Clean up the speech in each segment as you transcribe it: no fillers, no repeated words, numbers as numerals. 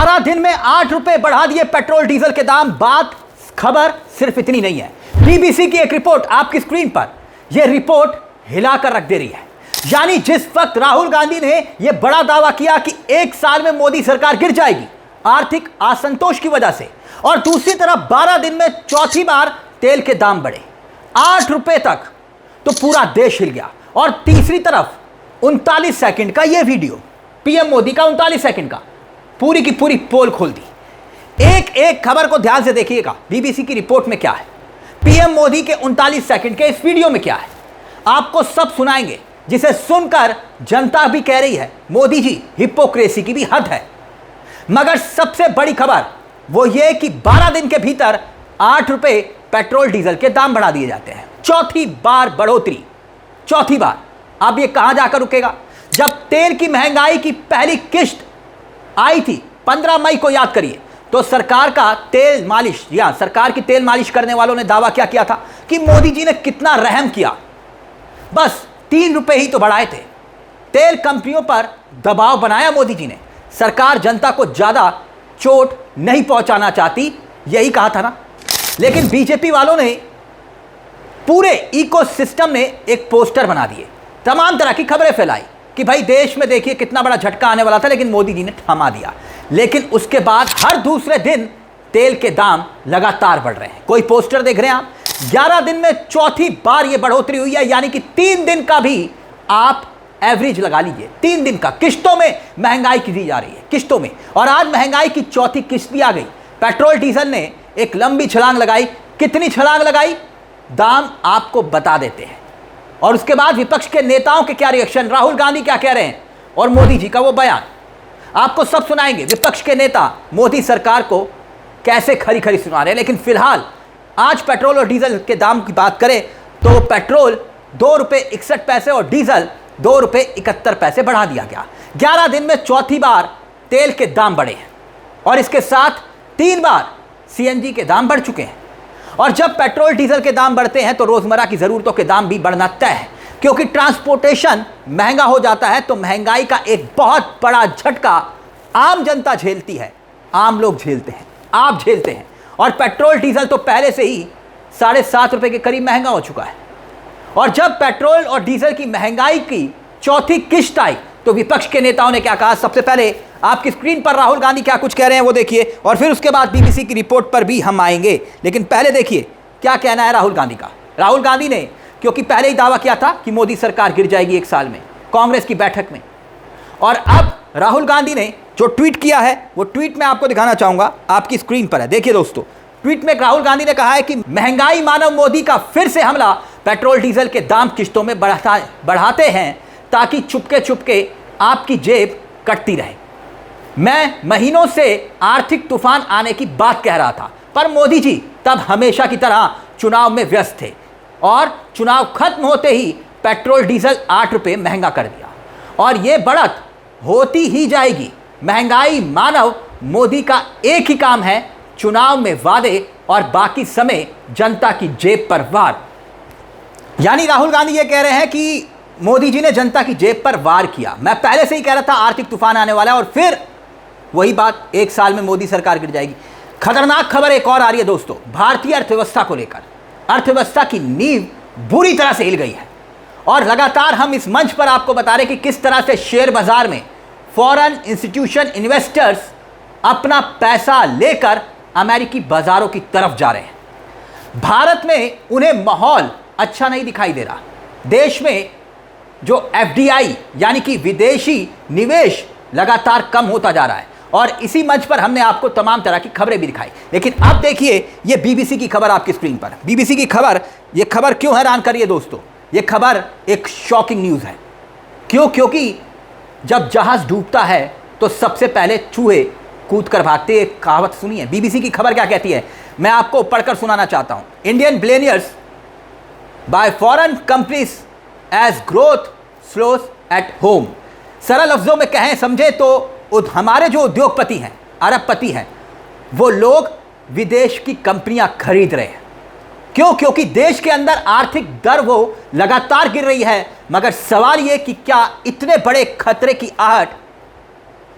12 दिन में 8 रुपए बढ़ा दिए पेट्रोल डीजल के दाम। बात खबर सिर्फ इतनी नहीं है, बीबीसी की एक रिपोर्ट आपकी स्क्रीन पर, यह रिपोर्ट हिलाकर रख दे रही है। यानी जिस वक्त राहुल गांधी ने यह बड़ा दावा किया कि 1 साल में मोदी सरकार गिर जाएगी आर्थिक असंतोष की वजह से, और दूसरी तरफ 12 दिन में चौथी बार तेल के दाम बढ़े 8 रुपए तक, तो पूरा देश हिल गया। और तीसरी तरफ 39 सेकंड का यह वीडियो, पीएम मोदी का 39 सेकंड का, पूरी की पूरी पोल खोल दी। एक एक खबर को ध्यान से देखिएगा, बीबीसी की रिपोर्ट में क्या है, पीएम मोदी के 39 सेकंड के इस वीडियो में क्या है, आपको सब सुनाएंगे, जिसे सुनकर जनता भी कह रही है मोदी जी हिपोक्रेसी की भी हद है। मगर सबसे बड़ी खबर वो ये कि 12 दिन के भीतर 8 रुपए पेट्रोल डीजल के दाम बढ़ा दिए जाते हैं। चौथी बार बढ़ोतरी, चौथी बार। अब ये कहां जाकर रुकेगा? जब तेल की महंगाई की पहली किश्त आई थी 15 मई को, याद करिए, तो सरकार का तेल मालिश, या सरकार की तेल मालिश करने वालों ने दावा क्या किया था कि मोदी जी ने कितना रहम किया, बस 3 रुपए ही तो बढ़ाए थे। तेल कंपनियों पर दबाव बनाया मोदी जी ने, सरकार जनता को ज्यादा चोट नहीं पहुंचाना चाहती, यही कहा था ना। लेकिन बीजेपी वालों ने, पूरे इकोसिस्टम ने एक पोस्टर बना दिए, तमाम तरह की खबरें फैलाई कि भाई देश में देखिए कितना बड़ा झटका आने वाला था, लेकिन मोदी जी ने थमा दिया। लेकिन उसके बाद हर दूसरे दिन तेल के दाम लगातार बढ़ रहे हैं। कोई पोस्टर देख रहे हैं आप? 11 दिन में चौथी बार यह बढ़ोतरी हुई है, यानी कि 3 दिन का भी आप एवरेज लगा लीजिए, 3 दिन का किश्तों में महंगाई की दी जा रही है, किश्तों में। और आज महंगाई की चौथी किश्त भी आ गई। पेट्रोल डीजल ने एक लंबी छलांग लगाई। कितनी छलांग लगाई, दाम आपको बता देते हैं। और उसके बाद विपक्ष के नेताओं के क्या रिएक्शन, राहुल गांधी क्या कह रहे हैं, और मोदी जी का वो बयान, आपको सब सुनाएंगे। विपक्ष के नेता मोदी सरकार को कैसे खरी खरी सुना रहे हैं। लेकिन फिलहाल आज पेट्रोल और डीजल के दाम की बात करें तो पेट्रोल 2 रुपये 61 पैसे और डीजल 2 रुपये 71 पैसे बढ़ा दिया गया। 11 दिन में चौथी बार तेल के दाम बढ़े हैं, और इसके साथ 3 बार सीएनजी के दाम बढ़ चुके हैं। और जब पेट्रोल डीजल के दाम बढ़ते हैं तो रोजमर्रा की जरूरतों के दाम भी बढ़ना तय है, क्योंकि ट्रांसपोर्टेशन महंगा हो जाता है। तो महंगाई का एक बहुत बड़ा झटका आम जनता झेलती है, आम लोग झेलते हैं, आप झेलते हैं। और पेट्रोल डीजल तो पहले से ही 7.5 रुपए के करीब महंगा हो चुका है। और जब पेट्रोल और डीजल की महंगाई की चौथी किश्त आई तो विपक्ष के नेताओं ने क्या कहा, सबसे पहले आपकी स्क्रीन पर राहुल गांधी क्या कुछ कह रहे हैं वो देखिए, और फिर उसके बाद बीबीसी की रिपोर्ट पर भी हम आएंगे। लेकिन पहले देखिए क्या कहना है राहुल गांधी का। राहुल गांधी ने, क्योंकि पहले ही दावा किया था कि मोदी सरकार गिर जाएगी 1 साल में, कांग्रेस की बैठक में, और अब राहुल गांधी ने जो ट्वीट किया है वो ट्वीट मैं आपको दिखाना चाहूंगा, आपकी स्क्रीन पर है, देखिए दोस्तों। ट्वीट में राहुल गांधी ने कहा है कि महंगाई मानव मोदी का फिर से हमला, पेट्रोल डीजल के दाम किश्तों में बढ़ाते हैं ताकि चुपके चुपके आपकी जेब कटती रहे। मैं महीनों से आर्थिक तूफान आने की बात कह रहा था, पर मोदी जी तब हमेशा की तरह चुनाव में व्यस्त थे, और चुनाव खत्म होते ही पेट्रोल डीजल 8 रुपये महंगा कर दिया, और ये बढ़त होती ही जाएगी। महंगाई मानव मोदी का एक ही काम है, चुनाव में वादे और बाकी समय जनता की जेब पर वार। यानी राहुल गांधी ये कह रहे हैं कि मोदी जी ने जनता की जेब पर वार किया। मैं पहले से ही कह रहा था आर्थिक तूफान आने वाला है, और फिर वही बात, 1 साल में मोदी सरकार गिर जाएगी। खतरनाक खबर एक और आ रही है दोस्तों, भारतीय अर्थव्यवस्था को लेकर। अर्थव्यवस्था की नींव बुरी तरह से हिल गई है, और लगातार हम इस मंच पर आपको बता रहे कि किस तरह से शेयर बाजार में फॉरेन इंस्टीट्यूशन इन्वेस्टर्स अपना पैसा लेकर अमेरिकी बाजारों की तरफ जा रहे हैं। भारत में उन्हें माहौल अच्छा नहीं दिखाई दे रहा। देश में जो एफडीआई यानी कि विदेशी निवेश लगातार कम होता जा रहा है, और इसी मंच पर हमने आपको तमाम तरह की खबरें भी दिखाई। लेकिन अब देखिए ये बीबीसी की खबर आपकी स्क्रीन पर। बीबीसी की खबर, ये खबर क्यों हैरान कर रही है दोस्तों? ये खबर एक शॉकिंग न्यूज़ है। क्यों? क्योंकि जब जहाज डूबता है तो सबसे पहले चूहे कूद कर भागते। एक कहावत सुनिए, बीबीसी की खबर क्या कहती है, मैं आपको पढ़कर सुनाना चाहता हूं। Indian billionaires buy foreign companies as growth slows at home. सरल लफ्जों में कहें, समझे तो हमारे जो उद्योगपति हैं, अरबपति हैं, वो लोग विदेश की कंपनियां खरीद रहे हैं। क्यों? क्योंकि देश के अंदर आर्थिक दर वो लगातार गिर रही है। मगर सवाल ये कि क्या इतने बड़े खतरे की आहट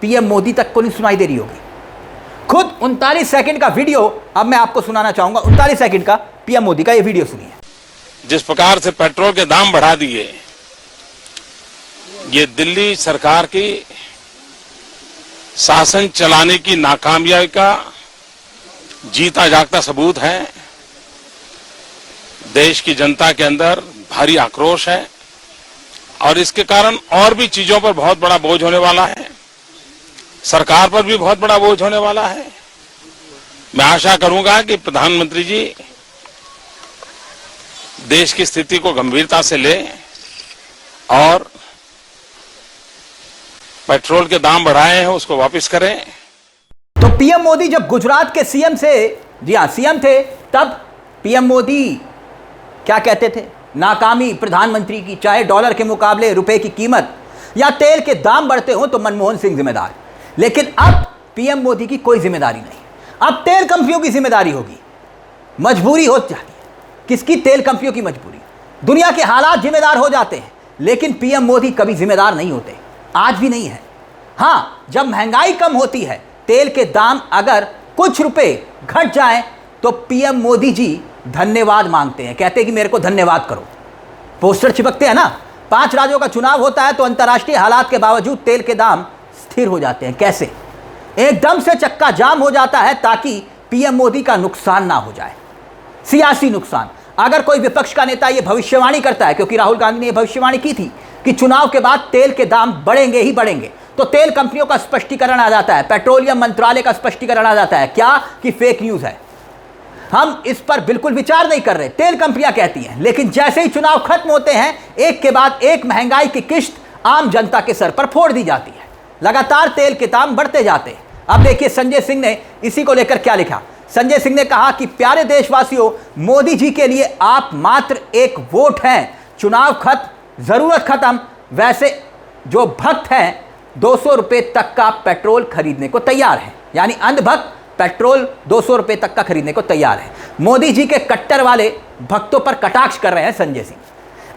पीएम मोदी तक को नहीं सुनाई दे रही होगी? खुद 39 सेकंड का वीडियो अब मैं आपको सुनाना चाहूंगा। 39 सेकंड का पीएम मोदी का ये वीडियो सुनिए। जिस प्रकार से पेट्रोल के दाम बढ़ा दिए, ये दिल्ली सरकार की शासन चलाने की नाकामयाबी का जीता जागता सबूत है। देश की जनता के अंदर भारी आक्रोश है और इसके कारण और भी चीजों पर बहुत बड़ा बोझ होने वाला है, सरकार पर भी बहुत बड़ा बोझ होने वाला है। मैं आशा करूंगा कि प्रधानमंत्री जी देश की स्थिति को गंभीरता से लें और पेट्रोल के दाम बढ़ाए हैं उसको वापस करें। तो पीएम मोदी जब गुजरात के सीएम से, जी हां सीएम थे, तब पीएम मोदी क्या कहते थे? नाकामी प्रधानमंत्री की, चाहे डॉलर के मुकाबले रुपए की कीमत या तेल के दाम बढ़ते हो तो मनमोहन सिंह जिम्मेदार। लेकिन अब पीएम मोदी की कोई जिम्मेदारी नहीं, अब तेल कंपनियों की जिम्मेदारी होगी। मजबूरी हो जाती है। किसकी? तेल कंपनियों की मजबूरी। दुनिया के हालात जिम्मेदार हो जाते हैं, लेकिन पीएम मोदी कभी जिम्मेदार नहीं होते, आज भी नहीं है। हां, जब महंगाई कम होती है, तेल के दाम अगर कुछ रुपए घट जाएं, तो पीएम मोदी जी धन्यवाद मांगते हैं, कहते हैं कि मेरे को धन्यवाद करो। पोस्टर चिपकते हैं ना। 5 राज्यों का चुनाव होता है तो अंतर्राष्ट्रीय हालात के बावजूद तेल के दाम स्थिर हो जाते हैं। कैसे? एकदम से चक्का जाम हो जाता है ताकि पीएम मोदी का नुकसान ना हो जाए, सियासी नुकसान। अगर कोई विपक्ष का नेता यह भविष्यवाणी करता है, क्योंकि राहुल गांधी ने यह भविष्यवाणी की थी कि चुनाव के बाद तेल के दाम बढ़ेंगे ही बढ़ेंगे, तो तेल कंपनियों का स्पष्टीकरण आ जाता है, पेट्रोलियम मंत्रालय का स्पष्टीकरण आ जाता है, क्या कि फेक न्यूज है, हम इस पर बिल्कुल विचार नहीं कर रहे, तेल कंपनियां कहती हैं। लेकिन जैसे ही चुनाव खत्म होते हैं, एक के बाद एक महंगाई की किश्त आम जनता के सर पर फोड़ दी जाती है। लगातार तेल के दाम बढ़ते जाते हैं। अब देखिए संजय सिंह ने इसी को लेकर क्या लिखा। संजय सिंह ने कहा कि प्यारे देशवासियों, मोदी जी के लिए आप मात्र एक वोट हैं, चुनाव खत्म, जरूरत खत्म। वैसे जो भक्त हैं 200 रुपए तक का पेट्रोल खरीदने को तैयार हैं, यानी अंधभक्त पेट्रोल 200 रुपए तक का खरीदने को तैयार है। मोदी जी के कट्टर वाले भक्तों पर कटाक्ष कर रहे हैं संजय सिंह।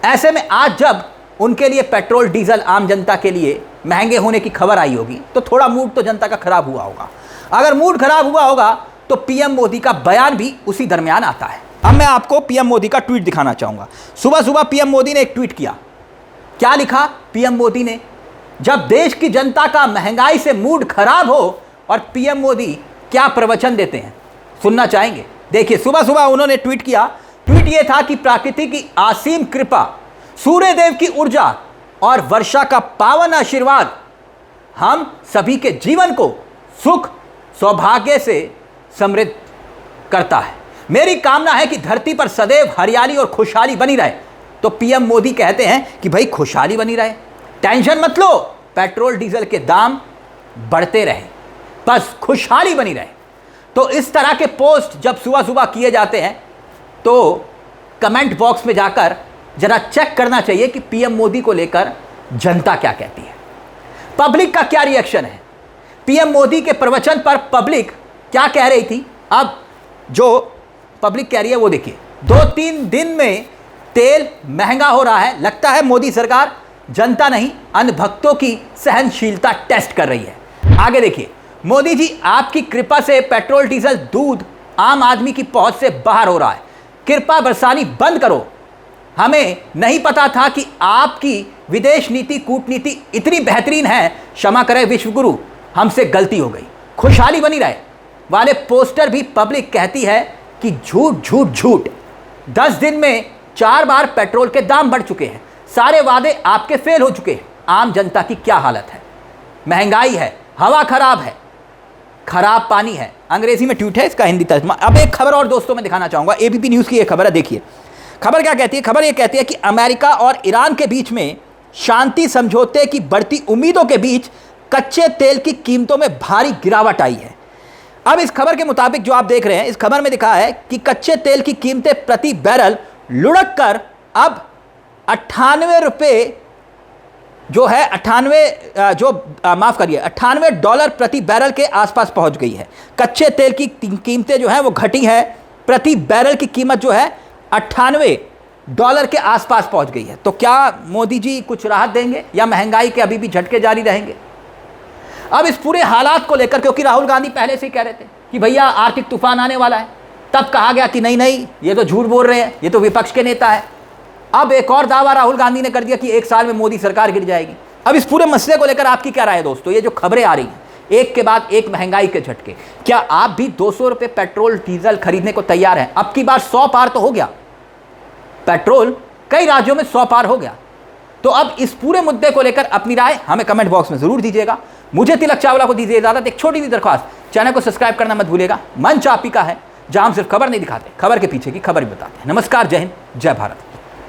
ऐसे में आज जब उनके लिए पेट्रोल डीजल आम जनता के लिए महंगे होने की खबर आई होगी, तो थोड़ा मूड तो जनता का खराब हुआ होगा। अगर मूड खराब हुआ होगा तो पीएम मोदी का बयान भी उसी दरमियान आता है। अब मैं आपको पीएम मोदी का ट्वीट दिखाना चाहूंगा। सुबह सुबह पीएम मोदी ने एक ट्वीट किया। क्या लिखा पीएम मोदी ने? जब देश की जनता का महंगाई से मूड खराब हो और पीएम मोदी क्या प्रवचन देते हैं, सुनना चाहेंगे? देखिए सुबह सुबह उन्होंने ट्वीट किया। ट्वीट यह था कि प्रकृति की असीम कृपा, सूर्य देव की ऊर्जा और वर्षा का पावन आशीर्वाद हम सभी के जीवन को सुख सौभाग्य से समृद्ध करता है। मेरी कामना है कि धरती पर सदैव हरियाली और खुशहाली बनी रहे। तो पीएम मोदी कहते हैं कि भाई खुशहाली बनी रहे, टेंशन मत लो, पेट्रोल डीजल के दाम बढ़ते रहे, बस खुशहाली बनी रहे। तो इस तरह के पोस्ट जब सुबह सुबह किए जाते हैं तो कमेंट बॉक्स में जाकर जरा चेक करना चाहिए कि पीएम मोदी को लेकर जनता क्या कहती है, पब्लिक का क्या रिएक्शन है। पीएम मोदी के प्रवचन पर पब्लिक क्या कह रही थी, अब जो पब्लिक कह रही है वो देखिए। 2-3 दिन में तेल महंगा हो रहा है, लगता है मोदी सरकार जनता नहीं अंधभक्तों की सहनशीलता टेस्ट कर रही है। आगे देखिए, मोदी जी आपकी कृपा से पेट्रोल डीजल दूध आम आदमी की पहुंच से बाहर हो रहा है, कृपा बरसानी बंद करो। हमें नहीं पता था कि आपकी विदेश नीति कूटनीति इतनी बेहतरीन है, क्षमा करें विश्वगुरु, हमसे गलती हो गई, खुशहाली बनी रहे वाले पोस्टर भी पब्लिक कहती है कि झूठ झूठ झूठ। 10 दिन में 4 बार पेट्रोल के दाम बढ़ चुके हैं, सारे वादे आपके फेल हो चुके हैं। आम जनता की क्या हालत है, महंगाई है, हवा खराब है, खराब पानी है। अंग्रेजी में ट्वीट है, इसका हिंदी तर्जमा। अब एक खबर और दोस्तों में दिखाना चाहूंगा, एबीपी न्यूज़ की एक खबर है, देखिए खबर क्या कहती है। खबर ये कहती है कि अमेरिका और ईरान के बीच में शांति समझौते की बढ़ती उम्मीदों के बीच कच्चे तेल की कीमतों में भारी गिरावट आई है। अब इस खबर के मुताबिक जो आप देख रहे हैं, इस खबर में लिखा है कि कच्चे तेल की कीमतें प्रति बैरल लुढ़क कर अब 98 रुपये जो है 98 डॉलर प्रति बैरल के आसपास पहुंच गई है। कच्चे तेल की कीमतें जो है वो घटी है, प्रति बैरल की कीमत जो है 98 डॉलर के आसपास पहुंच गई है। तो क्या मोदी जी कुछ राहत देंगे या महंगाई के अभी भी झटके जारी रहेंगे? अब इस पूरे हालात को लेकर, क्योंकि राहुल गांधी पहले से ही कह रहे थे कि भैया आर्थिक तूफान आने वाला है, तब कहा गया कि नहीं नहीं ये तो झूठ बोल रहे हैं, ये तो विपक्ष के नेता है। अब एक और दावा राहुल गांधी ने कर दिया कि 1 साल में मोदी सरकार गिर जाएगी। अब इस पूरे मसले को लेकर आपकी क्या राय है दोस्तों? ये जो खबरें आ रही हैं एक के बाद एक महंगाई के झटके, क्या आप भी 200 रुपए पेट्रोल डीजल खरीदने को तैयार हैं? अब की बार 100 पार तो हो गया, पेट्रोल कई राज्यों में 100 पार हो गया। तो अब इस पूरे मुद्दे को लेकर अपनी राय हमें कमेंट बॉक्स में जरूर दीजिएगा। मुझे तिलक चावला को दीजिए इजाजत। एक छोटी सी दरख्वास्त, चैनल को सब्सक्राइब करना मत भूलिएगा। मंच आप ही का है, जहां हम सिर्फ खबर नहीं दिखाते, खबर के पीछे की खबर भी बताते हैं। नमस्कार, जय हिंद, जय भारत।